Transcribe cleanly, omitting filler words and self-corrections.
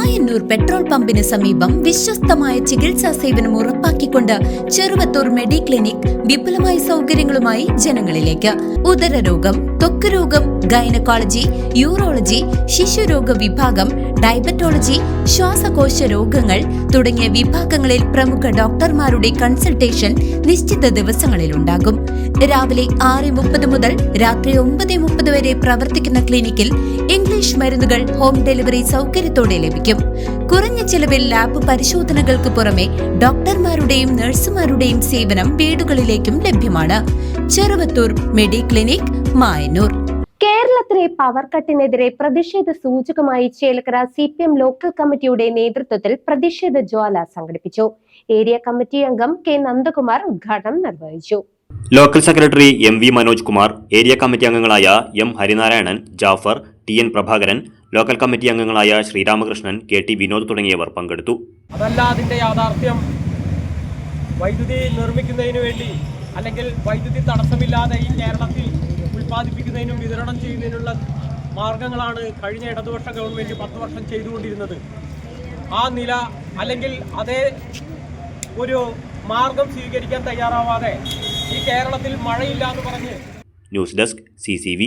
Mayannur petrol പമ്പിന് സമീപം വിശ്വസ്തമായ ചികിത്സാ സേവനം ഉറപ്പാക്കിക്കൊണ്ട് ചെറുവത്തൂർ മെഡിക്ലിനിക് വിപുലമായ സൗകര്യങ്ങളുമായി ജനങ്ങളിലേക്ക്. ഉദരരോഗം, ത്വക്ക് രോഗം, ഗൈനക്കോളജി, യൂറോളജി, ശിശുരോഗ വിഭാഗം, ഡയബറ്റോളജി, ശ്വാസകോശ രോഗങ്ങൾ തുടങ്ങിയ വിഭാഗങ്ങളിൽ പ്രമുഖ ഡോക്ടർമാരുടെ കൺസൾട്ടേഷൻ നിശ്ചിത ദിവസങ്ങളിൽ ഉണ്ടാകും. രാവിലെ 6:30 മുതൽ രാത്രി 9:30 വരെ പ്രവർത്തിക്കുന്ന ക്ലിനിക്കിൽ ഇംഗ്ലീഷ് മരുന്നുകൾ ഹോം ഡെലിവറി സൗകര്യത്തോടെ ലഭിക്കും. കുറഞ്ഞ ചെലവിൽ ലാബ് പരിശോധനകൾക്ക് പുറമെ ഡോക്ടർമാരുടെയും നഴ്സുമാരുടെയും സേവനം വീടുകളിലേക്കും ലഭ്യമാണ്. ചെറുവത്തൂർ മെഡിക്ലിനിക്, മായന്നൂർ. കേരളത്തിലെ പവർ കട്ടിനെതിരെ പ്രതിഷേധ സൂചകമായി ചേലക്കര CPM ലോക്കൽ കമ്മിറ്റിയുടെ നേതൃത്വത്തിൽ പ്രതിഷേധ ജ്വാല സംഘടിപ്പിച്ചു. ഏരിയ കമ്മിറ്റി അംഗം K. നന്ദകുമാർ ഉദ്ഘാടനം നിർവഹിച്ചു. Local secretary MV Manoj Kumar, area committee അംഗങ്ങളായ M. Harinarayanan, Jafar, TN Prabhakaran, local committee അംഗങ്ങളായ ശ്രീരാമകൃഷ്ണൻ, KT വിനോദ് തുടങ്ങിയവർ പങ്കെടുത്തു. അതല്ല അതിന്റെ യാഥാർത്ഥ്യം. വൈദ്യുതി നിർമ്മിക്കുന്നതിന് വേണ്ടി അല്ലെങ്കിൽ വൈദ്യുതി തടസ്സമില്ലാതെ ഈ കേരളത്തിൽ ഉൽപ്പാദിപ്പിക്കുന്നതിനും വിതരണം ചെയ്യുന്നതിനുള്ള മാർഗങ്ങളാണ് കഴിഞ്ഞ ഇടതുപക്ഷ ഗവൺമെന്റ് 10 വർഷം ചെയ്തുകൊണ്ടിരുന്നത്. ആ നില അല്ലെങ്കിൽ അതേ ഒരു മാർഗം സ്വീകരിക്കാൻ തയ്യാറാവാതെ ഈ കേരളത്തിൽ മഴയില്ല എന്ന് പറഞ്ഞ് ന്യൂസ് ഡെസ്ക് CCV.